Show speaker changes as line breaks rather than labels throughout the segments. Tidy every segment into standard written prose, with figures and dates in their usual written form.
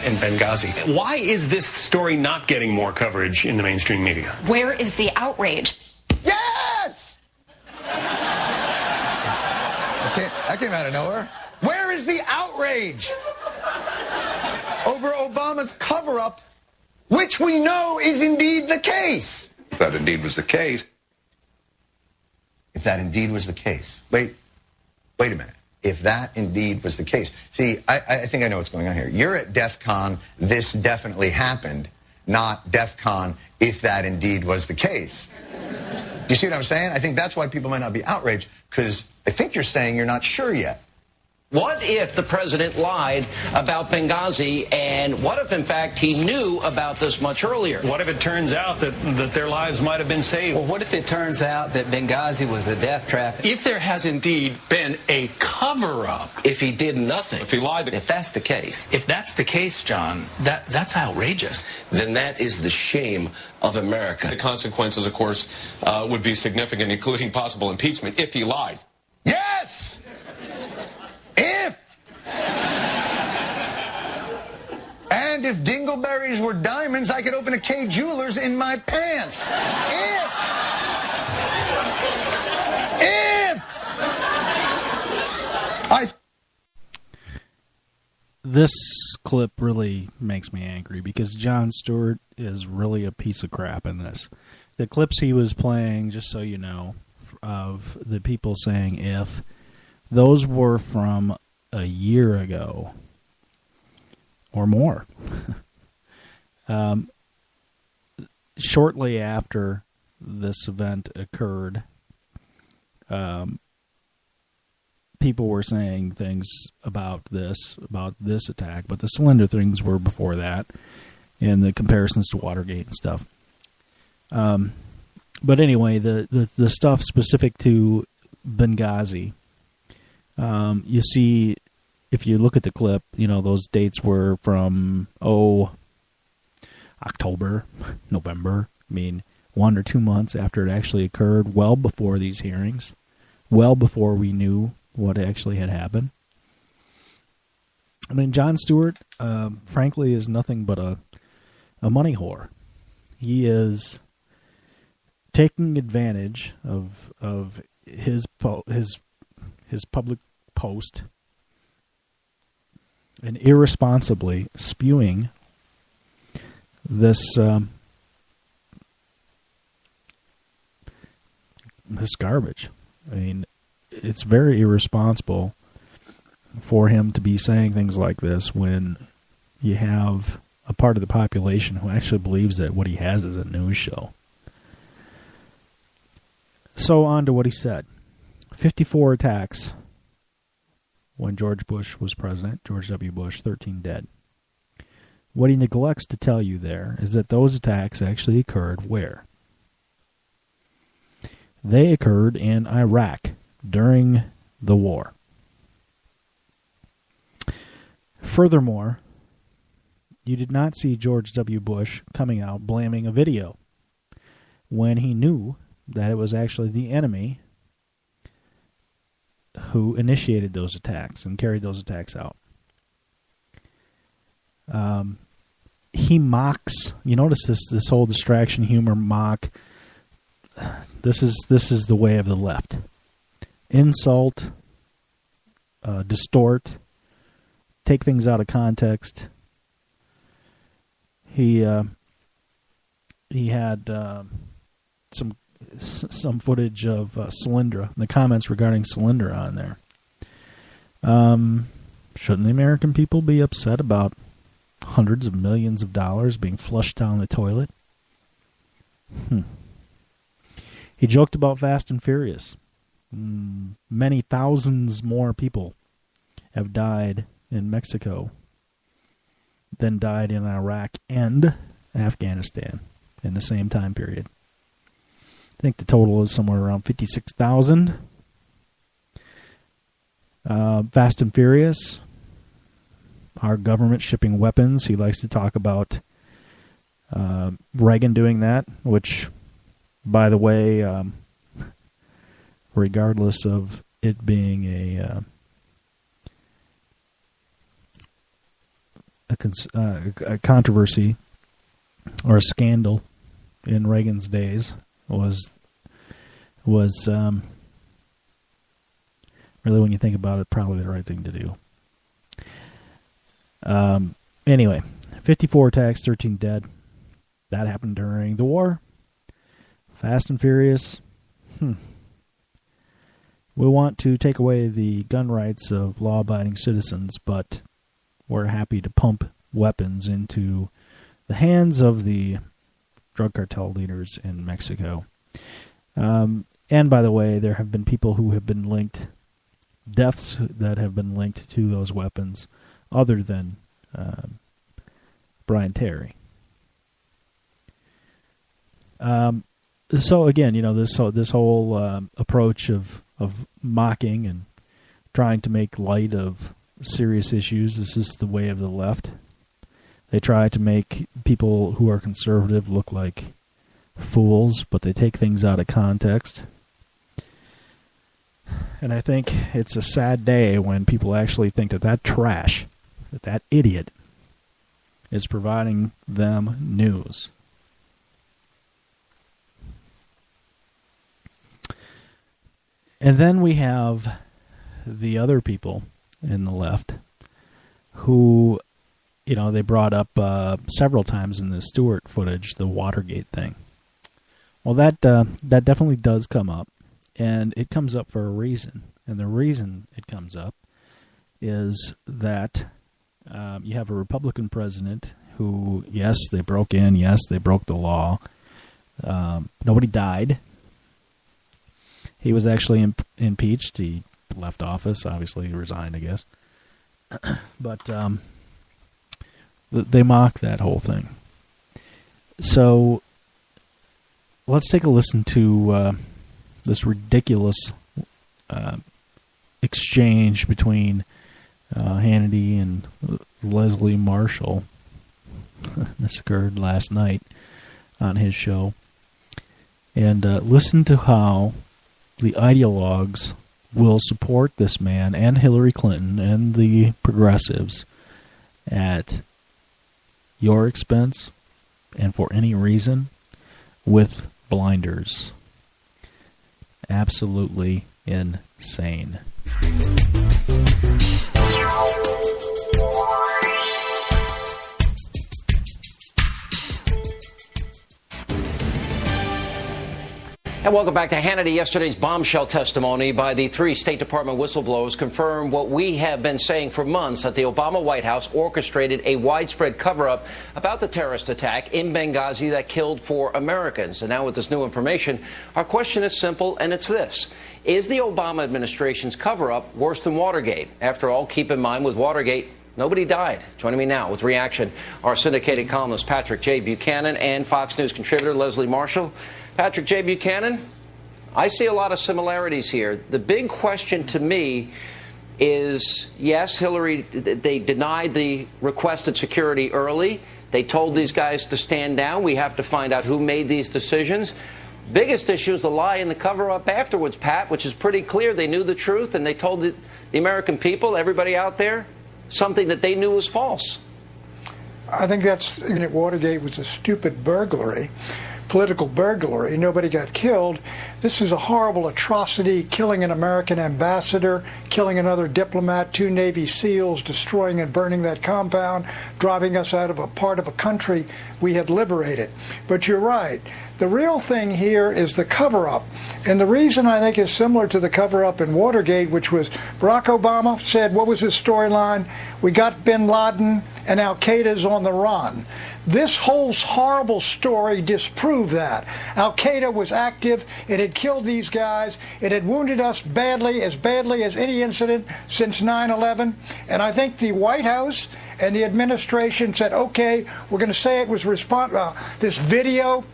in Benghazi. Why is this story not getting more coverage in the mainstream media?
Where is the outrage?
Yes! That came out of nowhere. Where is the outrage over Obama's cover-up, which we know is indeed the case?
If that indeed was the case.
If that indeed was the case. Wait a minute. If that indeed was the case. See, I think I know what's going on here. You're at DEF CON, this definitely happened, not DEF CON, if that indeed was the case. Do you see what I'm saying? I think that's why people might not be outraged, because I think you're saying you're not sure yet.
What if the president lied about Benghazi, and what if, in fact, he knew about this much earlier?
What if it turns out that their lives might have been saved?
Well, what if it turns out that Benghazi was a death trap?
If there has indeed been a cover-up.
If he did nothing.
If he lied.
If that's the case.
If that's the case, John, that's outrageous.
Then that is the shame of America.
The consequences, of course, would be significant, including possible impeachment if he lied.
Yes! If! And if dingleberries were diamonds, I could open a K Jewelers in my pants. If!
This clip really makes me angry because Jon Stewart is really a piece of crap in this. The clips he was playing, just so you know, of the people saying if, those were from a year ago or more. Shortly after this event occurred, people were saying things about this attack, but the cylinder things were before that, and the comparisons to Watergate and stuff. But anyway, the stuff specific to Benghazi, you see, if you look at the clip, you know, those dates were from, October, November. I mean, 1 or 2 months after it actually occurred, well before these hearings, well before we knew what actually had happened. I mean, Jon Stewart, frankly, is nothing but a money whore. He is taking advantage of his public post and irresponsibly spewing this garbage. I mean, it's very irresponsible for him to be saying things like this when you have a part of the population who actually believes that what he has is a news show. So on to what he said. 54 attacks when George Bush was president, George W. Bush, 13 dead. What he neglects to tell you there is that those attacks actually occurred where? They occurred in Iraq during the war. Furthermore, you did not see George W. Bush coming out blaming a video when he knew that it was actually the enemy who initiated those attacks and carried those attacks out. He mocks. You notice this whole distraction humor mock. This is the way of the left. Insult, distort, take things out of context. He had some footage of Solyndra, the comments regarding Solyndra on there. Shouldn't the American people be upset about hundreds of millions of dollars being flushed down the toilet? He joked about Fast and Furious. Many thousands more people have died in Mexico than died in Iraq and Afghanistan in the same time period. I think the total is somewhere around 56,000. Fast and Furious, our government shipping weapons. He likes to talk about Reagan doing that, which, by the way, regardless of it being a controversy or a scandal in Reagan's days was really, when you think about it, probably the right thing to do. Anyway, 54 attacks, 13 dead. That happened during the war. Fast and Furious. We want to take away the gun rights of law-abiding citizens, but we're happy to pump weapons into the hands of the drug cartel leaders in Mexico. And by the way, there have been people who have been linked, deaths that have been linked to those weapons, other than Brian Terry. So again, this whole approach of mocking and trying to make light of serious issues, this is the way of the left. They try to make people who are conservative look like fools, but they take things out of context. And I think it's a sad day when people actually think that trash, that idiot, is providing them news. And then we have the other people in the left who, they brought up several times in the Stewart footage, the Watergate thing. Well, that definitely does come up, and it comes up for a reason. And the reason it comes up is that you have a Republican president who, yes, they broke in, yes, they broke the law. Nobody died. He was actually impeached. He left office. Obviously, he resigned, I guess. But they mock that whole thing. So let's take a listen to this ridiculous exchange between Hannity and Leslie Marshall. This occurred last night on his show. And listen to how the ideologues will support this man and Hillary Clinton and the progressives at your expense and for any reason with blinders. Absolutely insane.
And welcome back to Hannity. Yesterday's bombshell testimony by the 3 State Department whistleblowers confirmed what we have been saying for months, that the Obama White House orchestrated a widespread cover-up about the terrorist attack in Benghazi that killed 4 Americans. And now with this new information, our question is simple, and it's this. Is the Obama administration's cover-up worse than Watergate? After all, keep in mind, with Watergate, nobody died. Joining me now with reaction, our syndicated columnist Patrick J. Buchanan and Fox News contributor Leslie Marshall. Patrick J. Buchanan, I see a lot of similarities here. The big question to me is, yes, Hillary, they denied the requested security early. They told these guys to stand down. We have to find out who made these decisions. Biggest issue is the lie and the cover-up afterwards, Pat, which is pretty clear. They knew the truth, and they told the American people, everybody out there, something that they knew was false.
I think Watergate was a stupid burglary. Political burglary. Nobody got killed. This is a horrible atrocity, killing an American ambassador, killing another diplomat, 2 Navy SEALs, destroying and burning that compound, driving us out of a part of a country we had liberated. But you're right. The real thing here is the cover-up. And the reason I think is similar to the cover-up in Watergate, which was Barack Obama said, what was his storyline? We got bin Laden and Al-Qaeda's on the run. This whole horrible story disproved that. Al-Qaeda was active. It had killed these guys. It had wounded us badly as any incident since 9/11. And I think the White House and the administration said, okay, we're going to say it was this video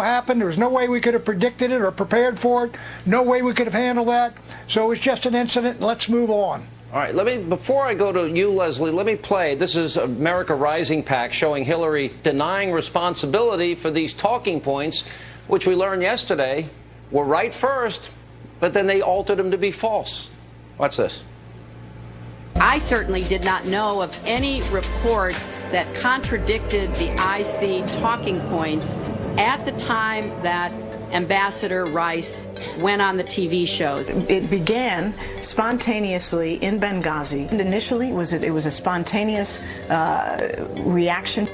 happened. There was no way we could have predicted it or prepared for it. No way we could have handled that. So it was just an incident. Let's move on.
All right, before I go to you, Leslie, let me play. This is America Rising PAC showing Hillary denying responsibility for these talking points, which we learned yesterday were right first, but then they altered them to be false. Watch this.
I certainly did not know of any reports that contradicted the IC talking points at the time that Ambassador Rice went on the TV shows.
It began spontaneously in Benghazi. And initially, it was a spontaneous reaction.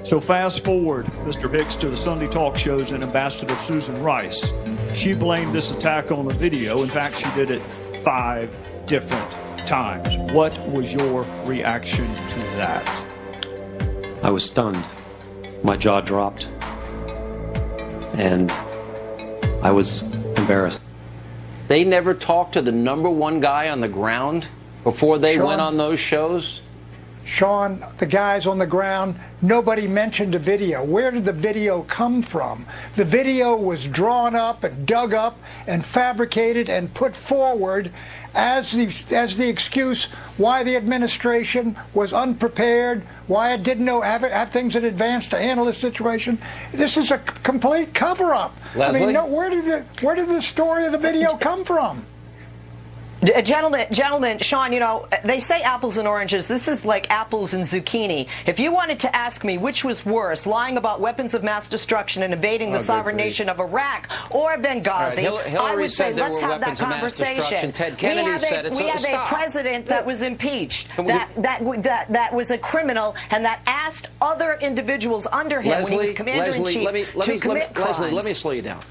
So fast forward, Mr. Hicks, to the Sunday talk shows and Ambassador Susan Rice. She blamed this attack on the video. In fact, she did it 5 different times. What was your reaction to that?
I was stunned. My jaw dropped. And I was embarrassed.
They never talked to the #1 guy on the ground before they went on those shows?
Sean, the guys on the ground, nobody mentioned a video. Where did the video come from? The video was drawn up and dug up and fabricated and put forward as the excuse why the administration was unprepared, why it didn't know have things in advance to handle this situation. This is a complete cover-up.
Leslie?
I mean, where did the story of the video come from?
Gentlemen, Sean, you know, they say apples and oranges. This is like apples and zucchini. If you wanted to ask me which was worse, lying about weapons of mass destruction and invading the sovereign nation of Iraq or Benghazi, I would say let's have that conversation.
Ted Kennedy said it's
we have a president that was impeached, that was a criminal, and that asked other individuals under him when he was commander-in-chief to commit crimes.
Leslie, let me slow you down.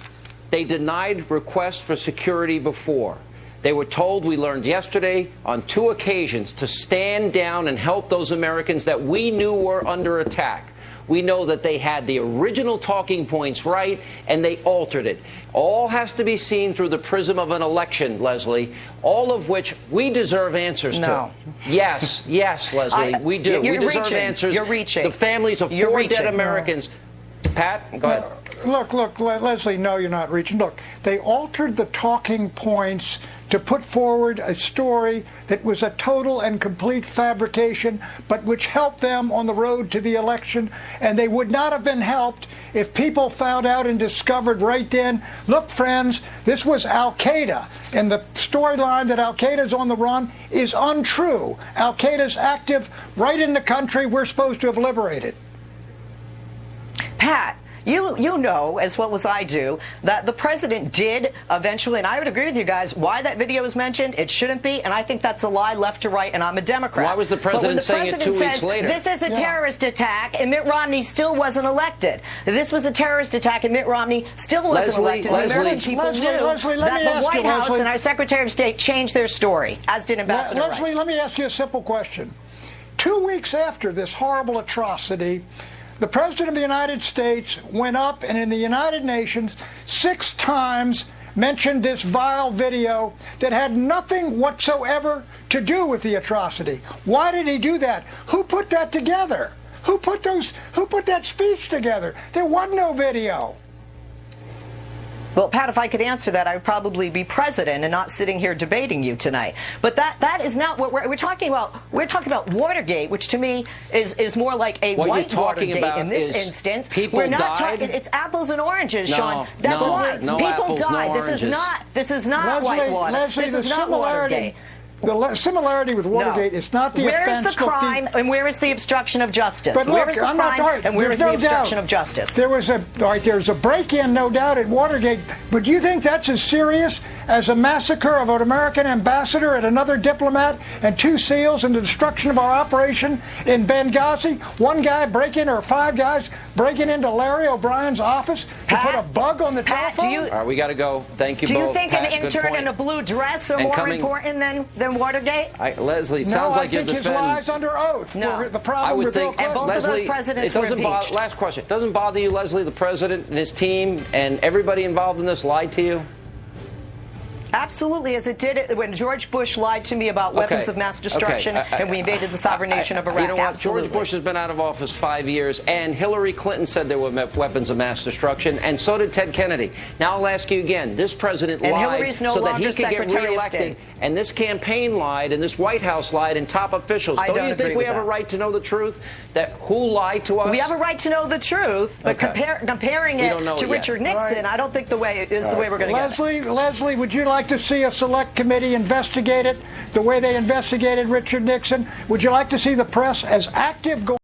They denied requests for security before. They were told, we learned yesterday, on 2 occasions to stand down and help those Americans that we knew were under attack. We know that they had the original talking points right, and they altered it. All has to be seen through the prism of an election, Leslie, all of which we deserve answers to. Yes, Leslie, we do. We deserve answers.
You're reaching.
The families of 4 dead Americans. Pat, go ahead.
Look, Leslie, no, you're not reaching. Look, they altered the talking points to put forward a story that was a total and complete fabrication, but which helped them on the road to the election. And they would not have been helped if people found out and discovered right then, look, friends, this was Al-Qaeda. And the storyline that Al-Qaeda's on the run is untrue. Al-Qaeda's active right in the country we're supposed to have liberated.
Pat, you know as well as I do that the president did eventually, and I would agree with you guys, why that video was mentioned, it shouldn't be, and I think that's a lie left to right, and I'm a Democrat.
Why was the president saying it 2 weeks later?
This is a terrorist attack, and Mitt Romney still wasn't elected. This was a terrorist attack, and Mitt Romney still wasn't elected. The American people knew that the White House and our Secretary of State changed their story, as did Ambassador Rice.
Leslie, let me ask you a simple question. 2 weeks after this horrible atrocity, the President of the United States went up and in the United Nations 6 times mentioned this vile video that had nothing whatsoever to do with the atrocity. Why did he do that? Who put that together? Who put that speech together? There was no video.
Well, Pat, if I could answer that, I would probably be president and not sitting here debating you tonight. But that is not what we're talking about. We're talking about Watergate, which to me is more like a white Watergate in this instance.
People died.
It's apples and oranges, Sean. That's why people died. This is not white water.
Leslie,
this is not Watergate.
The similarity with Watergate is not the offense.
Where is the crime and where is the obstruction of justice?
But
where
look,
is the crime and where is the obstruction of justice?
There's a break-in, no doubt, at Watergate. But do you think that's as serious as a massacre of an American ambassador and another diplomat and 2 SEALs and the destruction of our operation in Benghazi? 1 guy breaking, or 5 guys breaking into Larry O'Brien's office to put a bug on the telephone?
All right, we got to go. Thank you both.
Do you think
Pat,
an intern in a blue dress are more important than Watergate?
Leslie, it sounds like you defend.
I think his lies under oath.
No.
The problem
I would think,
and both
Leslie,
of those presidents
it doesn't
were impeached.
Last question. It doesn't bother you, Leslie, the president and his team and everybody involved in this lied to you?
Absolutely, as it did when George Bush lied to me about weapons of mass destruction and we invaded the sovereign nation of Iraq.
You know what?
Absolutely.
George Bush has been out of office 5 years, and Hillary Clinton said there were weapons of mass destruction, and so did Ted Kennedy. Now I'll ask you again. This president lied so that he could get reelected, and this campaign lied, and this White House lied, and top officials. Don't you think we have a right to know the truth? That who lied to us?
We have a right to know the truth, but comparing it to Richard Nixon, I don't think the way we're going to get it.
Leslie, would you like like to see a select committee investigate it the way they investigated Richard Nixon? Would you like to see the press as active going